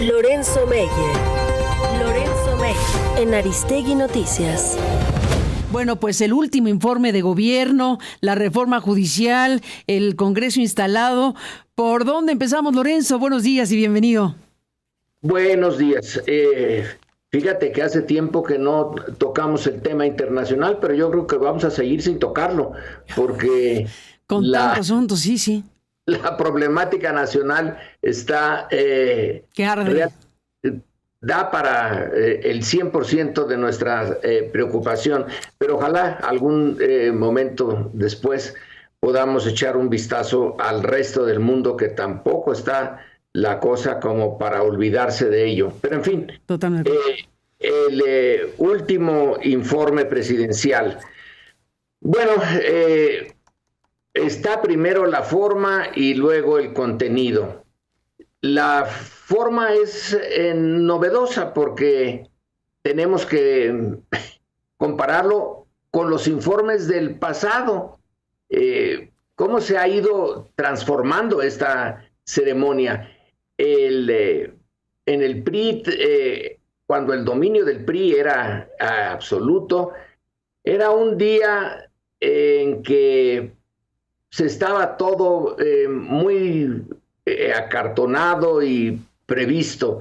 Lorenzo Meyer. En Aristegui Noticias. Bueno, pues el último informe de gobierno, la reforma judicial, el Congreso instalado. ¿Por dónde empezamos, Lorenzo? Buenos días y bienvenido. Buenos días. Fíjate que hace tiempo que no tocamos el tema internacional, pero yo creo que vamos a seguir sin tocarlo, porque con tantos asuntos, sí. La problemática nacional está que arde. Da para el 100% de nuestra preocupación, pero ojalá algún momento después podamos echar un vistazo al resto del mundo, que tampoco está la cosa como para olvidarse de ello. Pero en fin, totalmente. El último informe presidencial. Bueno, está primero la forma y luego el contenido. La forma es novedosa porque tenemos que compararlo con los informes del pasado. ¿Cómo se ha ido transformando esta ceremonia? En el PRI, cuando el dominio del PRI era absoluto, era un día en que se estaba todo muy acartonado y previsto.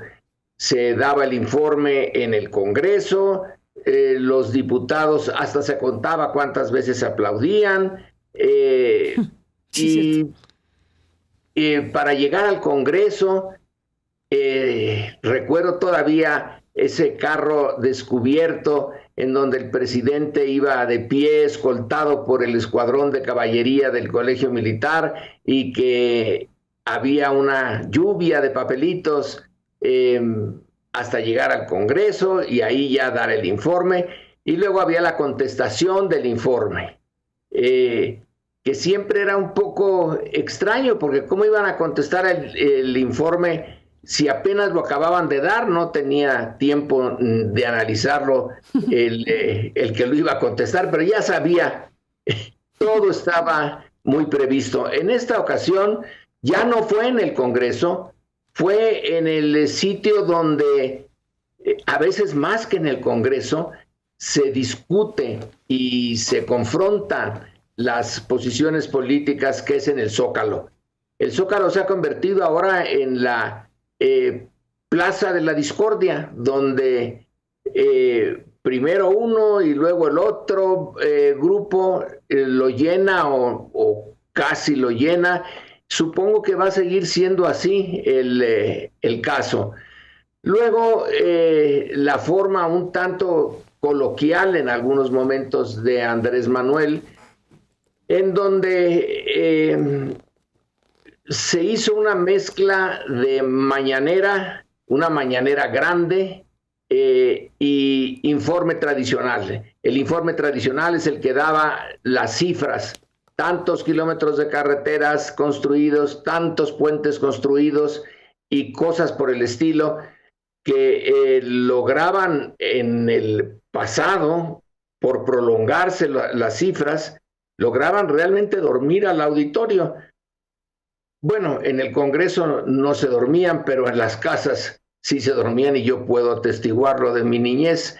Se daba el informe en el Congreso, los diputados hasta se contaba cuántas veces aplaudían, y para llegar al Congreso, recuerdo todavía ese carro descubierto en donde el presidente iba de pie, escoltado por el escuadrón de caballería del Colegio Militar, y que había una lluvia de papelitos hasta llegar al Congreso y ahí ya dar el informe, y luego había la contestación del informe, que siempre era un poco extraño, porque ¿cómo iban a contestar el informe si apenas lo acababan de dar? No tenía tiempo de analizarlo el que lo iba a contestar, pero ya sabía, todo estaba muy previsto. En esta ocasión ya no fue en el Congreso, fue en el sitio donde a veces más que en el Congreso se discute y se confrontan las posiciones políticas, que es en el Zócalo. El Zócalo se ha convertido ahora en la Plaza de la Discordia, donde primero uno y luego el otro grupo lo llena o casi lo llena. Supongo que va a seguir siendo así el caso. Luego, la forma un tanto coloquial en algunos momentos de Andrés Manuel, en donde se hizo una mezcla de mañanera, una mañanera grande, y informe tradicional. El informe tradicional es el que daba las cifras: tantos kilómetros de carreteras construidos, tantos puentes construidos y cosas por el estilo, que lograban en el pasado, por prolongarse las cifras, lograban realmente dormir al auditorio. Bueno, en el Congreso no se dormían, pero en las casas sí se dormían, y yo puedo atestiguarlo de mi niñez.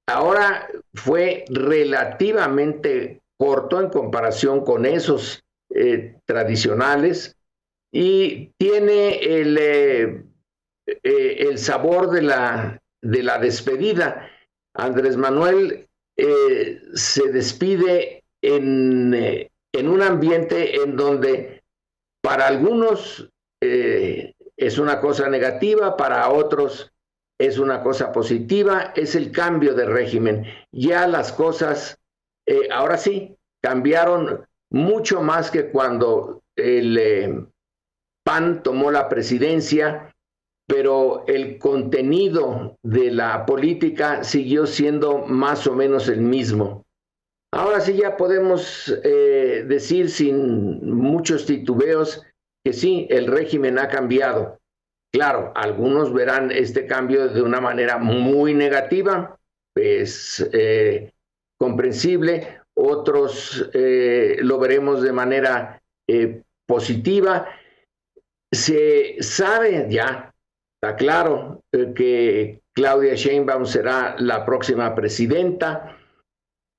Ahora fue relativamente corto en comparación con esos tradicionales, y tiene el sabor de la despedida. Andrés Manuel se despide en un ambiente en donde para algunos es una cosa negativa, para otros es una cosa positiva. Es el cambio de régimen. Ya las cosas, ahora sí, cambiaron mucho más que cuando el PAN tomó la presidencia, pero el contenido de la política siguió siendo más o menos el mismo. Ahora sí ya podemos decir sin muchos titubeos que sí, el régimen ha cambiado. Claro, algunos verán este cambio de una manera muy negativa, es comprensible. Otros lo veremos de manera positiva. se sabe ya, está claro, que Claudia Sheinbaum será la próxima presidenta,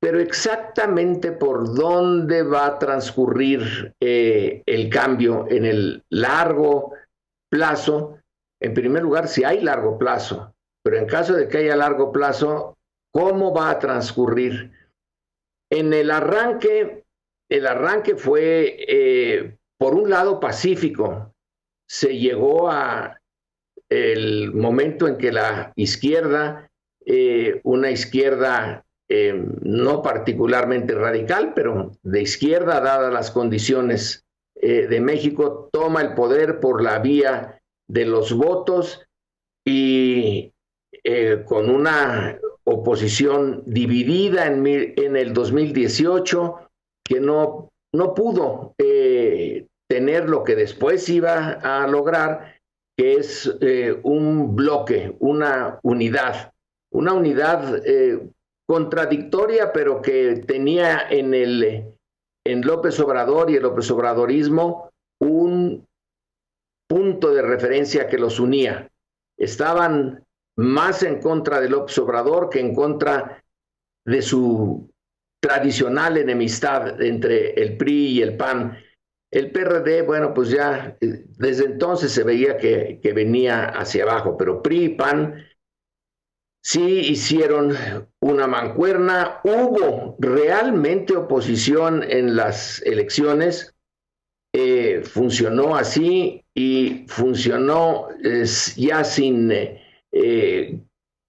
pero exactamente por dónde va a transcurrir el cambio en el largo plazo. En primer lugar, si hay largo plazo, pero en caso de que haya largo plazo, ¿cómo va a transcurrir? En el arranque fue, por un lado, pacífico. Se llegó a el momento en que la izquierda, una izquierda no particularmente radical, pero de izquierda, dadas las condiciones de México, toma el poder por la vía de los votos y con una oposición dividida en el 2018, que no pudo tener lo que después iba a lograr, que es un bloque, una unidad contradictoria, pero que tenía en López Obrador y el López Obradorismo un punto de referencia que los unía. Estaban más en contra de López Obrador que en contra de su tradicional enemistad entre el PRI y el PAN. El PRD, bueno, pues ya desde entonces se veía que venía hacia abajo, pero PRI y PAN sí hicieron una mancuerna. Hubo realmente oposición en las elecciones, funcionó así y funcionó ya sin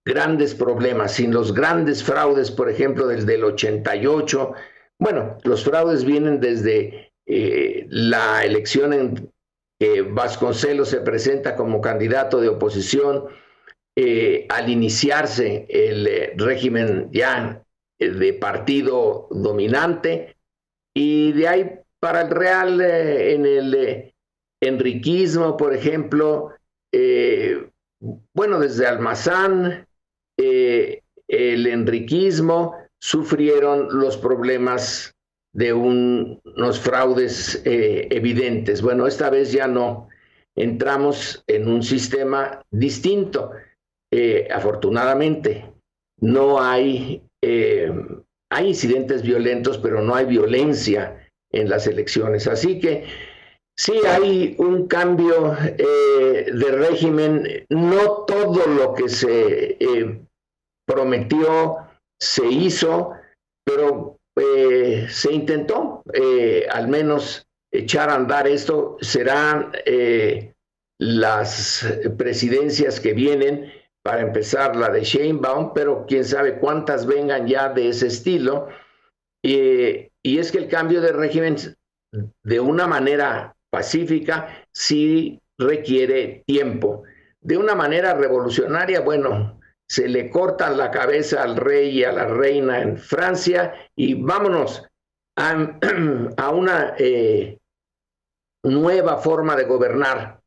grandes problemas, sin los grandes fraudes, por ejemplo, del 88. Bueno, los fraudes vienen desde la elección en que Vasconcelos se presenta como candidato de oposición, al iniciarse el régimen ya de partido dominante, y de ahí para el Real, en el enriquismo, por ejemplo, bueno, desde Almazán, el enriquismo, sufrieron los problemas de unos fraudes evidentes. Bueno, esta vez ya no. Entramos en un sistema distinto. Afortunadamente, no hay incidentes violentos, pero no hay violencia en las elecciones. Así que sí hay un cambio de régimen. No todo lo que se prometió se hizo, pero se intentó al menos echar a andar esto. Serán las presidencias que vienen, para empezar la de Sheinbaum, pero quién sabe cuántas vengan ya de ese estilo. Y es que el cambio de régimen de una manera pacífica sí requiere tiempo. De una manera revolucionaria, bueno, se le cortan la cabeza al rey y a la reina en Francia y vámonos a una nueva forma de gobernar.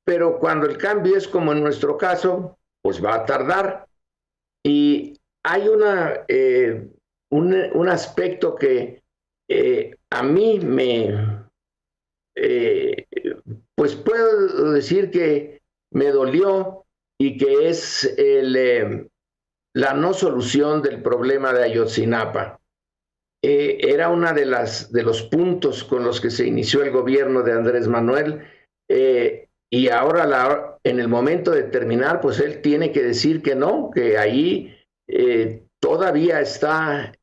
Pero cuando el cambio es como en nuestro caso, pues va a tardar. Y hay un aspecto que a mí pues puedo decir que me dolió, y que es la no solución del problema de Ayotzinapa. Era una de los puntos con los que se inició el gobierno de Andrés Manuel, y ahora en el momento de terminar, pues él tiene que decir que no, que ahí todavía está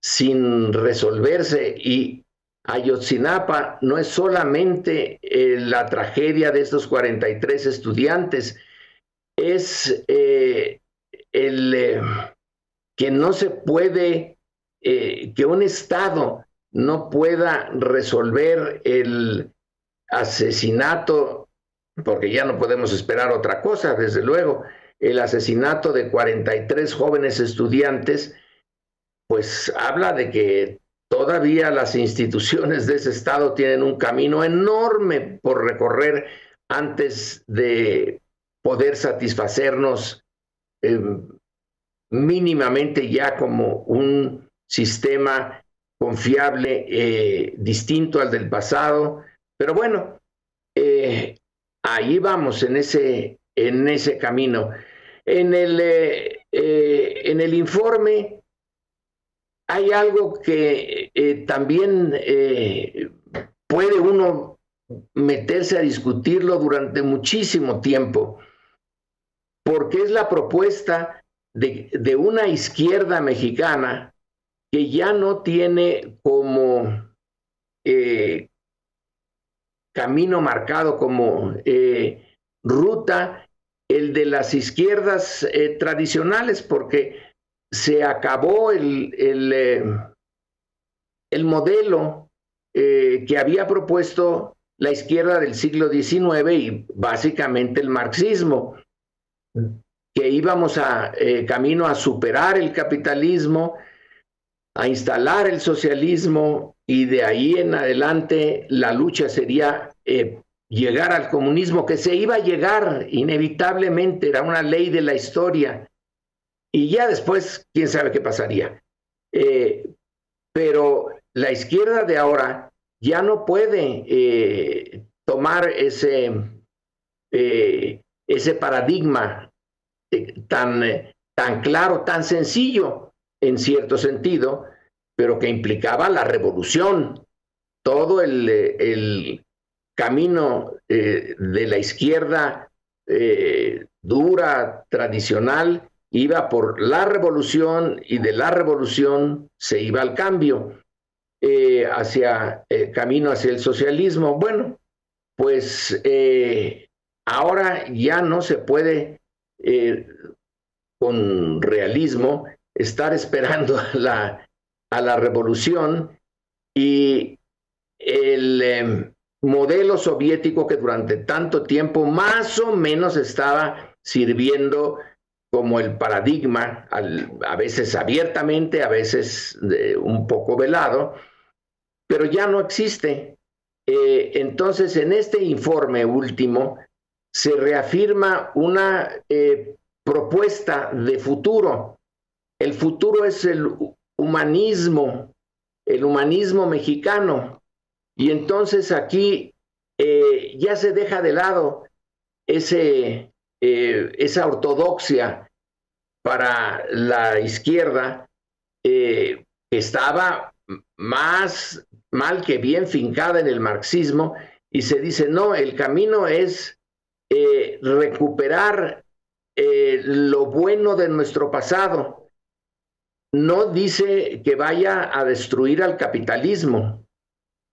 sin resolverse. Y Ayotzinapa no es solamente la tragedia de estos 43 estudiantes, es que no se puede, que un Estado no pueda resolver el asesinato, porque ya no podemos esperar otra cosa, desde luego, el asesinato de 43 jóvenes estudiantes, pues habla de que todavía las instituciones de ese Estado tienen un camino enorme por recorrer antes de poder satisfacernos mínimamente ya como un sistema confiable, distinto al del pasado, pero bueno, ahí vamos en ese camino. En el informe hay algo que también puede uno meterse a discutirlo durante muchísimo tiempo, porque es la propuesta de una izquierda mexicana que ya no tiene como camino marcado, como ruta, el de las izquierdas tradicionales, porque se acabó el modelo que había propuesto la izquierda del siglo XIX y básicamente el marxismo, que íbamos camino a superar el capitalismo, a instalar el socialismo, y de ahí en adelante la lucha sería llegar al comunismo, que se iba a llegar inevitablemente, era una ley de la historia, y ya después quién sabe qué pasaría. Pero la izquierda de ahora ya no puede tomar ese paradigma tan claro, tan sencillo en cierto sentido, pero que implicaba la revolución. Todo el camino de la izquierda dura, tradicional, iba por la revolución, y de la revolución se iba al cambio, camino hacia el socialismo. Bueno, pues ahora ya no se puede con realismo estar esperando a la revolución, y el modelo soviético, que durante tanto tiempo más o menos estaba sirviendo como el paradigma, a veces abiertamente, a veces un poco velado, pero ya no existe. Entonces, en este informe último se reafirma una propuesta de futuro. El futuro es el humanismo mexicano, y entonces aquí ya se deja de lado esa ortodoxia para la izquierda, que estaba más mal que bien fincada en el marxismo, y se dice, no, el camino es recuperar lo bueno de nuestro pasado. No dice que vaya a destruir al capitalismo,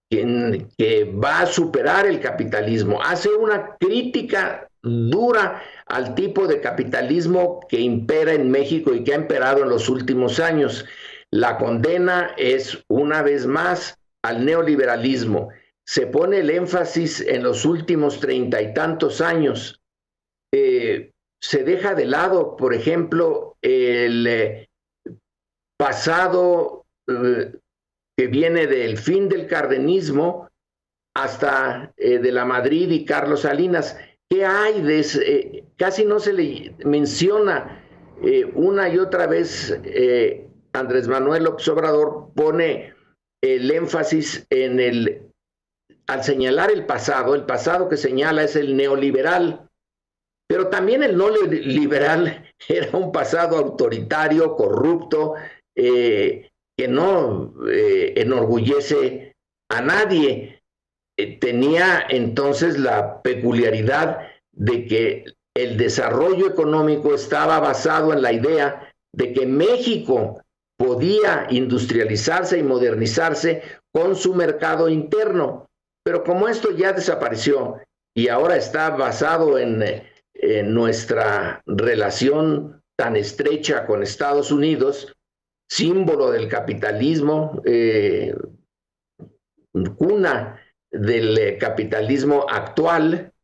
que va a superar el capitalismo. Hace una crítica dura al tipo de capitalismo que impera en México y que ha imperado en los últimos años. La condena es, una vez más, al neoliberalismo. Se pone el énfasis en los últimos 30 y tantos años. Se deja de lado, por ejemplo, el pasado que viene del fin del cardenismo hasta de la Madrid y Carlos Salinas. ¿Qué hay de ese? Casi no se le menciona. Una y otra vez Andrés Manuel López Obrador pone el énfasis al señalar el pasado que señala es el neoliberal, pero también el neoliberal era un pasado autoritario, corrupto, que no enorgullece a nadie. Tenía entonces la peculiaridad de que el desarrollo económico estaba basado en la idea de que México podía industrializarse y modernizarse con su mercado interno. Pero como esto ya desapareció y ahora está basado en nuestra relación tan estrecha con Estados Unidos, símbolo del capitalismo, cuna del capitalismo actual,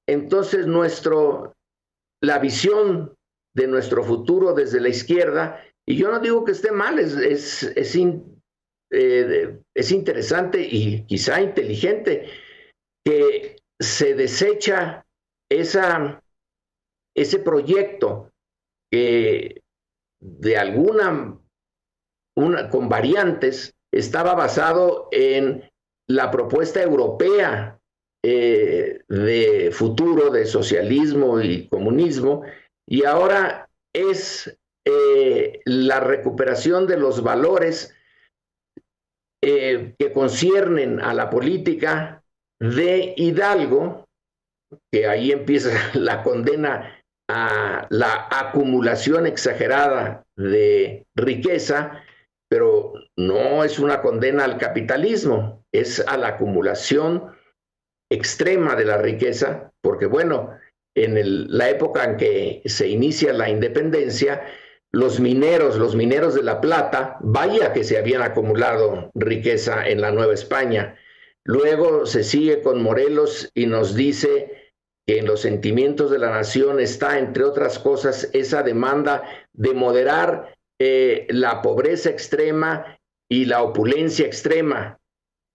entonces la visión de nuestro futuro desde la izquierda, y yo no digo que esté mal, es interesante y quizá inteligente, que se desecha ese proyecto que de alguna con variantes, estaba basado en la propuesta europea de futuro de socialismo y comunismo, y ahora es la recuperación de los valores que conciernen a la política de Hidalgo, que ahí empieza la condena a la acumulación exagerada de riqueza, pero no es una condena al capitalismo, es a la acumulación extrema de la riqueza, porque bueno, en la época en que se inicia la independencia, los mineros de La Plata, vaya que se habían acumulado riqueza en la Nueva España. Luego se sigue con Morelos y nos dice que en los sentimientos de la nación está, entre otras cosas, esa demanda de moderar la pobreza extrema y la opulencia extrema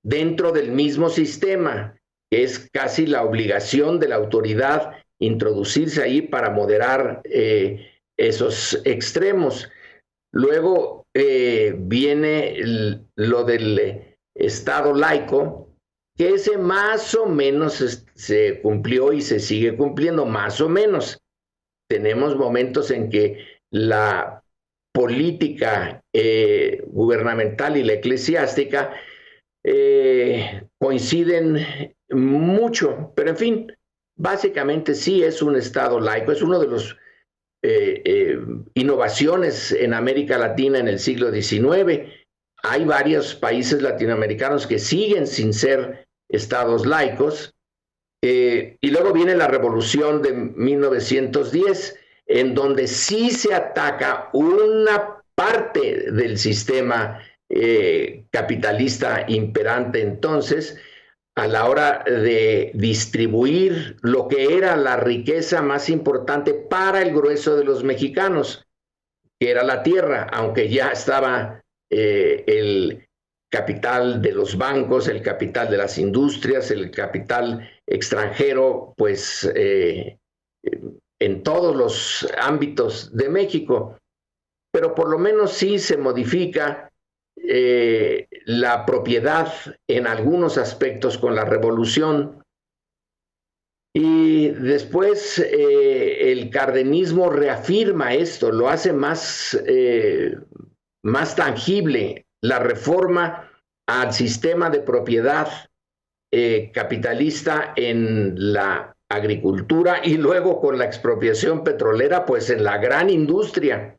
dentro del mismo sistema, que es casi la obligación de la autoridad introducirse ahí para moderar esos extremos. Luego viene lo del Estado laico, que ese más o menos se cumplió y se sigue cumpliendo, más o menos. Tenemos momentos en que la política gubernamental y la eclesiástica coinciden mucho, pero en fin, básicamente sí es un Estado laico, es uno de los innovaciones en América Latina en el siglo XIX. Hay varios países latinoamericanos que siguen sin ser estados laicos, y luego viene la Revolución de 1910, en donde sí se ataca una parte del sistema capitalista imperante entonces, a la hora de distribuir lo que era la riqueza más importante para el grueso de los mexicanos, que era la tierra, aunque ya estaba el capital de los bancos, el capital de las industrias, el capital extranjero, pues en todos los ámbitos de México. Pero por lo menos sí se modifica la propiedad en algunos aspectos con la revolución, y después el cardenismo reafirma esto, lo hace más tangible, la reforma al sistema de propiedad capitalista en la agricultura, y luego con la expropiación petrolera, pues en la gran industria.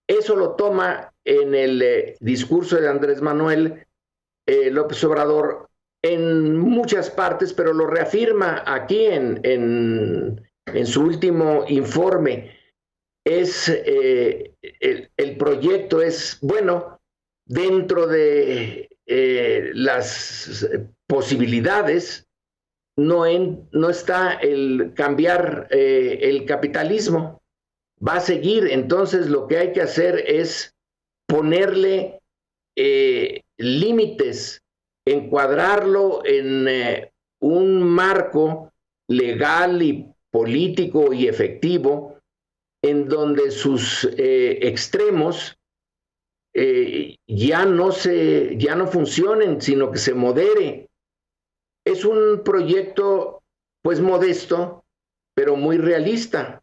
Eso lo toma en el discurso de Andrés Manuel López Obrador en muchas partes, pero lo reafirma aquí en su último informe. El proyecto es, bueno, dentro de las posibilidades, no está el cambiar el capitalismo. Va a seguir, entonces lo que hay que hacer es ponerle límites, encuadrarlo en un marco legal y político y efectivo, en donde sus extremos ya no funcionen, sino que se modere. Es un proyecto pues modesto, pero muy realista,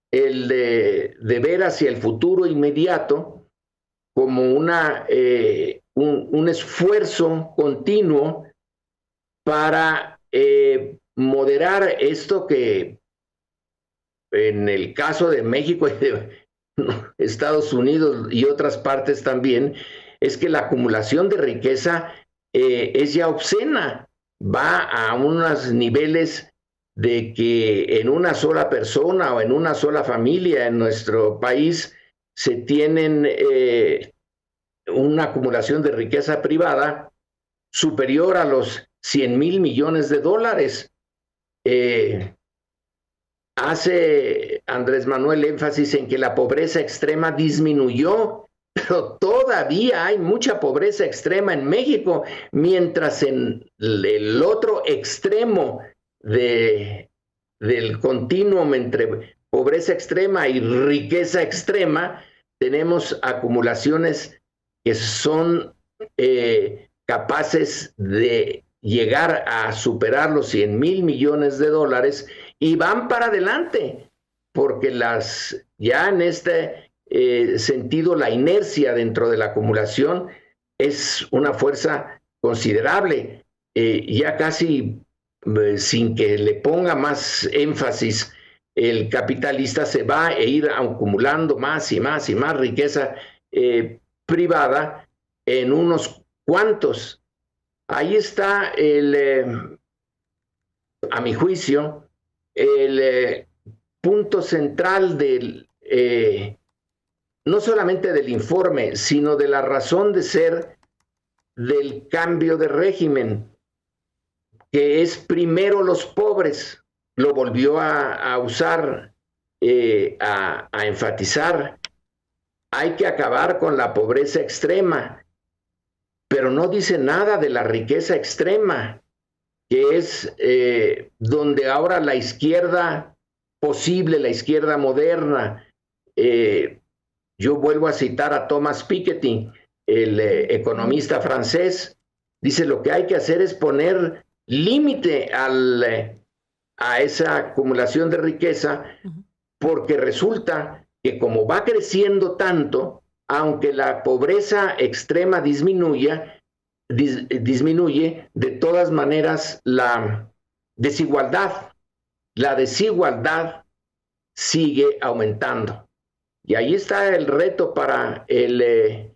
el de ver hacia el futuro inmediato como un esfuerzo continuo para moderar esto que en el caso de México y de Estados Unidos y otras partes también, es que la acumulación de riqueza es ya obscena, va a unos niveles de que en una sola persona o en una sola familia en nuestro país se tienen una acumulación de riqueza privada superior a los 100,000 millones de dólares. Hace Andrés Manuel énfasis en que la pobreza extrema disminuyó, pero todavía hay mucha pobreza extrema en México, mientras en el otro extremo del continuum entre pobreza extrema y riqueza extrema, tenemos acumulaciones que son capaces de llegar a superar los 100,000 millones de dólares y van para adelante, porque ya en este sentido la inercia dentro de la acumulación es una fuerza considerable, ya casi sin que le ponga más énfasis, el capitalista se va a ir acumulando más y más y más riqueza privada en unos cuantos. Ahí está a mi juicio, el punto central no solamente del informe, sino de la razón de ser del cambio de régimen, que es primero los pobres. Lo volvió a usar, a enfatizar. Hay que acabar con la pobreza extrema, pero no dice nada de la riqueza extrema, que es donde ahora la izquierda posible, la izquierda moderna, yo vuelvo a citar a Thomas Piketty, el economista francés, dice: lo que hay que hacer es poner límite a esa acumulación de riqueza, porque resulta que como va creciendo tanto, aunque la pobreza extrema disminuye, de todas maneras la desigualdad sigue aumentando. Y ahí está el reto para el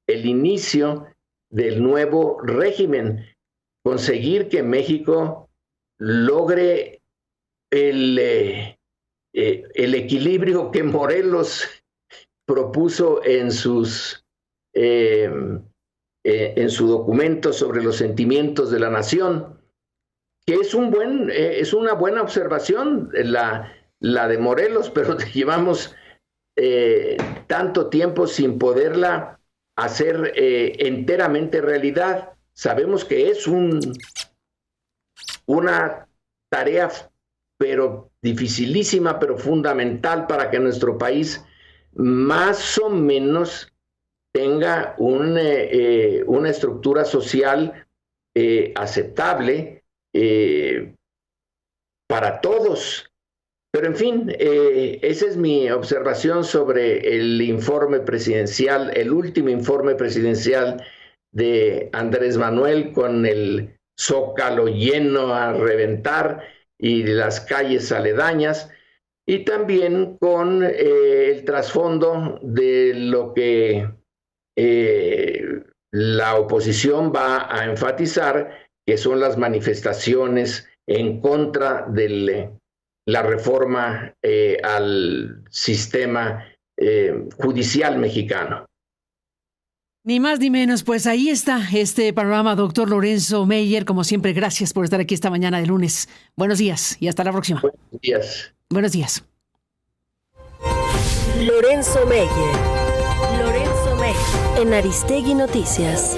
inicio del nuevo régimen, conseguir que México logre el equilibrio que Morelos propuso en su documento sobre los sentimientos de la nación, que es una buena observación la de Morelos, pero llevamos tanto tiempo sin poderla hacer enteramente realidad. Sabemos que es una tarea pero dificilísima, pero fundamental para que nuestro país más o menos tenga una estructura social aceptable para todos. Pero en fin, esa es mi observación sobre el informe presidencial, el último informe presidencial de Andrés Manuel, con el Zócalo lleno a reventar y las calles aledañas, y también con el trasfondo de lo que la oposición va a enfatizar, que son las manifestaciones en contra de la reforma al sistema judicial mexicano. Ni más ni menos, pues ahí está este panorama, doctor Lorenzo Meyer. Como siempre, gracias por estar aquí esta mañana de lunes. Buenos días y hasta la próxima. Buenos días. Buenos días. Lorenzo Meyer. En Aristegui Noticias.